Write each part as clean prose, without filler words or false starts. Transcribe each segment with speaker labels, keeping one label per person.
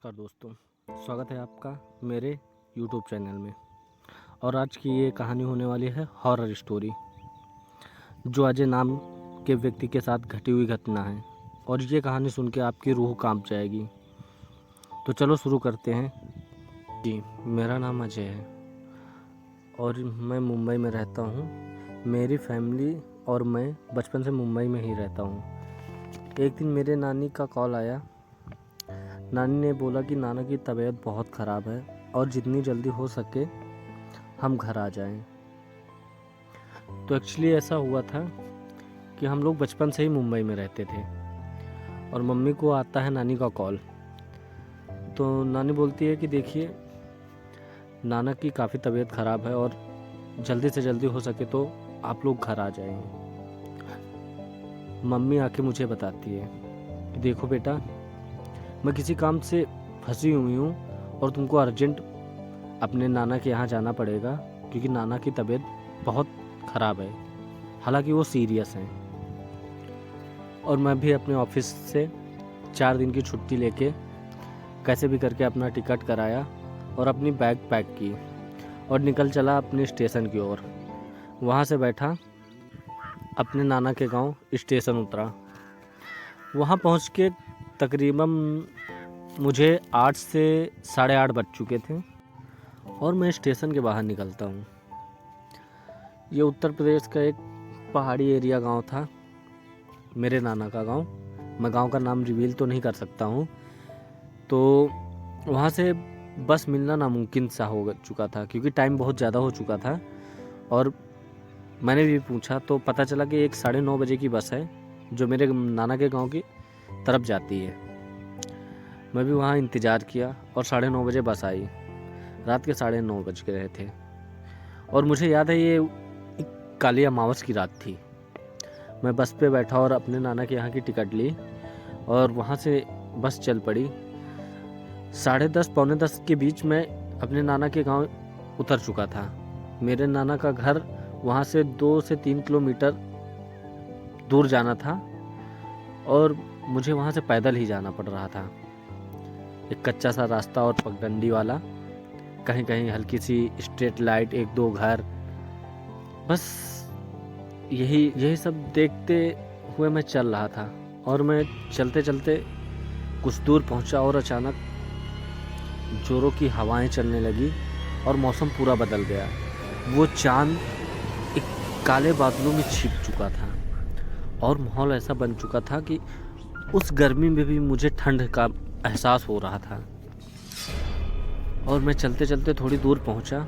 Speaker 1: नमस्कार दोस्तों, स्वागत है आपका मेरे YouTube चैनल में। और आज की ये कहानी होने वाली है हॉरर स्टोरी, जो अजय नाम के व्यक्ति के साथ घटी हुई घटना है। और ये कहानी सुन के आपकी रूह कांप जाएगी। तो चलो शुरू करते हैं। जी, मेरा नाम अजय है और मैं मुंबई में रहता हूँ। मेरी फैमिली और मैं बचपन से मुंबई में ही रहता हूँ। एक दिन मेरे नानी का कॉल आया। नानी ने बोला कि नाना की तबीयत बहुत ख़राब है और जितनी जल्दी हो सके हम घर आ जाएं। तो एक्चुअली ऐसा हुआ था कि हम लोग बचपन से ही मुंबई में रहते थे और मम्मी को आता है नानी का कॉल। तो नानी बोलती है कि देखिए, नाना की काफ़ी तबीयत ख़राब है और जल्दी से जल्दी हो सके तो आप लोग घर आ जाएं। मम्मी आके मुझे बताती है कि देखो बेटा, मैं किसी काम से फंसी हुई हूँ और तुमको अर्जेंट अपने नाना के यहाँ जाना पड़ेगा, क्योंकि नाना की तबीयत बहुत ख़राब है, हालांकि वो सीरियस हैं। और मैं भी अपने ऑफिस से 4 दिन की छुट्टी लेके कैसे भी करके अपना टिकट कराया और अपनी बैग पैक की और निकल चला अपने स्टेशन की ओर। वहाँ से बैठा अपने नाना के गांव स्टेशन उतरा। वहाँ पहुँच के तकरीबन मुझे 8 से 8:30 बज चुके थे और मैं स्टेशन के बाहर निकलता हूँ। ये उत्तर प्रदेश का एक पहाड़ी एरिया गांव था, मेरे नाना का गांव। मैं गांव का नाम रिवील तो नहीं कर सकता हूँ। तो वहाँ से बस मिलना नामुमकिन सा हो चुका था, क्योंकि टाइम बहुत ज़्यादा हो चुका था। और मैंने भी पूछा तो पता चला कि एक 9:30 बजे की बस है जो मेरे नाना के गांव की तरफ जाती है। मैं भी वहाँ इंतज़ार किया और 9:30 बजे बस आई। रात के 9:30 बज के रहे थे और मुझे याद है ये एक काली अमावस की रात थी। मैं बस पे बैठा और अपने नाना के यहाँ की टिकट ली और वहाँ से बस चल पड़ी। 10:30 पौने 10 के बीच में अपने नाना के गांव उतर चुका था। मेरे नाना का घर वहाँ से 2 से 3 किलोमीटर दूर जाना था और मुझे वहाँ से पैदल ही जाना पड़ रहा था। एक कच्चा सा रास्ता और पगडंडी वाला, कहीं कहीं हल्की सी स्ट्रीट लाइट, 1-2 घर, बस यही सब देखते हुए मैं चल रहा था। और मैं चलते चलते कुछ दूर पहुंचा और अचानक जोरों की हवाएं चलने लगी और मौसम पूरा बदल गया। वो चांद एक काले बादलों में छिप चुका था और माहौल ऐसा बन चुका था कि उस गर्मी में भी मुझे ठंड का एहसास हो रहा था। और मैं चलते चलते थोड़ी दूर पहुंचा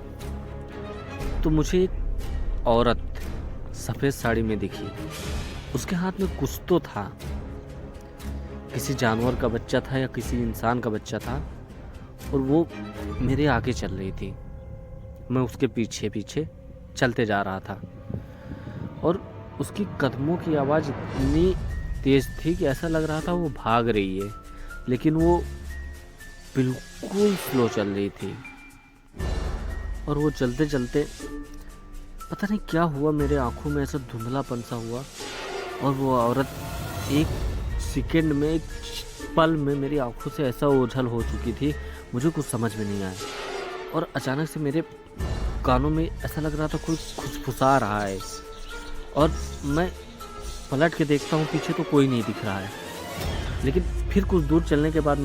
Speaker 1: तो मुझे एक औरत सफ़ेद साड़ी में दिखी। उसके हाथ में कुछ तो था, किसी जानवर का बच्चा था या किसी इंसान का बच्चा था, और वो मेरे आगे चल रही थी। मैं उसके पीछे पीछे चलते जा रहा था और उसकी कदमों की आवाज़ इतनी तेज़ थी कि ऐसा लग रहा था वो भाग रही है, लेकिन वो बिल्कुल स्लो चल रही थी। और वो चलते चलते पता नहीं क्या हुआ, मेरे आंखों में ऐसा धुंधलापन सा हुआ और वो औरत एक सेकंड में, एक पल में मेरी आंखों से ऐसा ओझल हो चुकी थी, मुझे कुछ समझ में नहीं आया। और अचानक से मेरे कानों में ऐसा लग रहा था कोई खुसफुसा रहा है और मैं पलट के देखता हूँ, पीछे तो कोई नहीं दिख रहा है। लेकिन फिर कुछ दूर चलने के बाद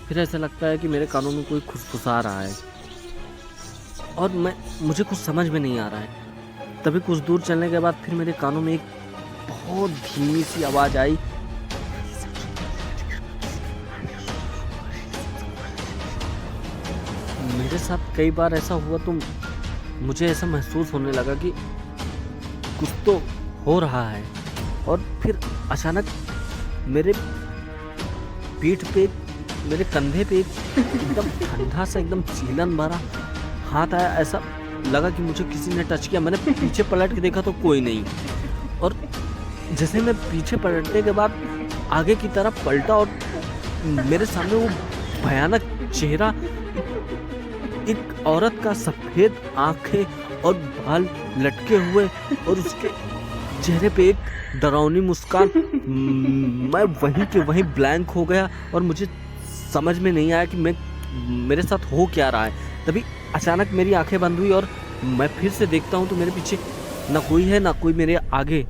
Speaker 1: फिर ऐसा लगता है कि मेरे कानों में कोई खुसफुसा रहा है और मुझे कुछ समझ में नहीं आ रहा है। तभी कुछ दूर चलने के बाद फिर मेरे कानों में एक बहुत धीमी सी आवाज़ आई। मेरे साथ कई बार ऐसा हुआ तो मुझे ऐसा महसूस होने लगा कि कुछ तो हो रहा है। और फिर अचानक मेरे पीठ पे, मेरे कंधे पे एकदम ठंडा सा, एकदम सीलन भरा हाथ आया। ऐसा लगा कि मुझे किसी ने टच किया। मैंने पीछे पलट के देखा तो कोई नहीं। और जैसे मैं पीछे पलटने के बाद आगे की तरफ पलटा और मेरे सामने वो भयानक चेहरा, एक औरत का सफ़ेद आंखें और बाल लटके हुए और उसके चेहरे पे एक डरावनी मुस्कान। मैं वहीं के वहीं ब्लैंक हो गया और मुझे समझ में नहीं आया कि मेरे साथ हो क्या रहा है। तभी अचानक मेरी आंखें बंद हुई और मैं फिर से देखता हूँ तो मेरे पीछे ना कोई है ना कोई मेरे आगे।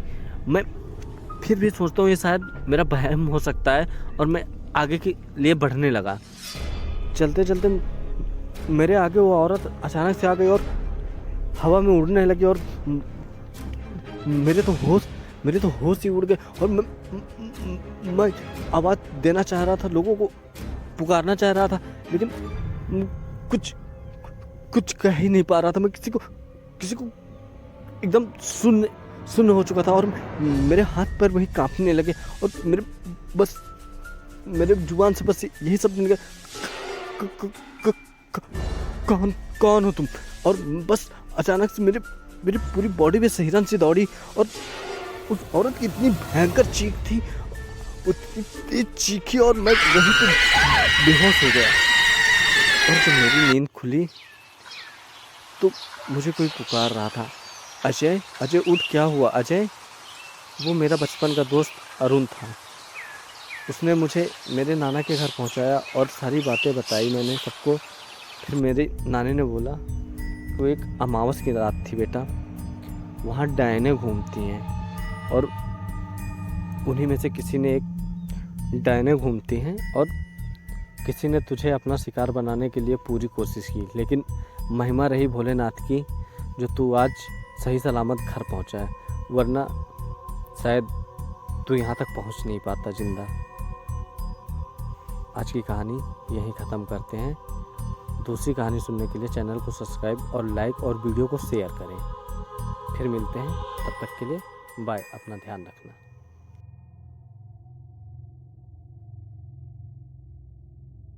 Speaker 1: मैं फिर भी सोचता हूँ ये शायद मेरा वहम हो सकता है और मैं आगे के लिए बढ़ने लगा। चलते चलते मेरे आगे वो औरत अचानक से आ गई और हवा में उड़ने लगी और मेरे तो होश ही उड़ गए। और मैं आवाज़ देना चाह रहा था, लोगों को पुकारना चाह रहा था, लेकिन कुछ कह ही नहीं पा रहा था। मैं किसी को एकदम सुन्न हो चुका था और मेरे हाथ पैर वही कांपने लगे और मेरे जुबान से बस यही सब निकल, कौन हो तुम? और बस अचानक से मेरी पूरी बॉडी में सिहरन सी दौड़ी और उस औरत की इतनी भयंकर चीख थी, उतनी चीखी और मैं वहीं पे बेहोश हो गया। और जब मेरी नींद खुली तो मुझे कोई पुकार रहा था, अजय उठ, क्या हुआ अजय? वो मेरा बचपन का दोस्त अरुण था। उसने मुझे मेरे नाना के घर पहुंचाया और सारी बातें बताई मैंने सबको। फिर मेरे नानी ने बोला वो एक अमावस की रात थी बेटा, वहाँ डायनें घूमती हैं और उन्हीं में से किसी ने एक डायनें घूमती हैं और किसी ने तुझे अपना शिकार बनाने के लिए पूरी कोशिश की, लेकिन महिमा रही भोलेनाथ की जो तू आज सही सलामत घर पहुंचा है, वरना शायद तू यहाँ तक पहुँच नहीं पाता जिंदा। आज की कहानी यहीं ख़त्म करते हैं। दूसरी कहानी सुनने के लिए चैनल को सब्सक्राइब और लाइक और वीडियो को शेयर करें। फिर मिलते हैं, तब तक के लिए बाय। अपना ध्यान रखना।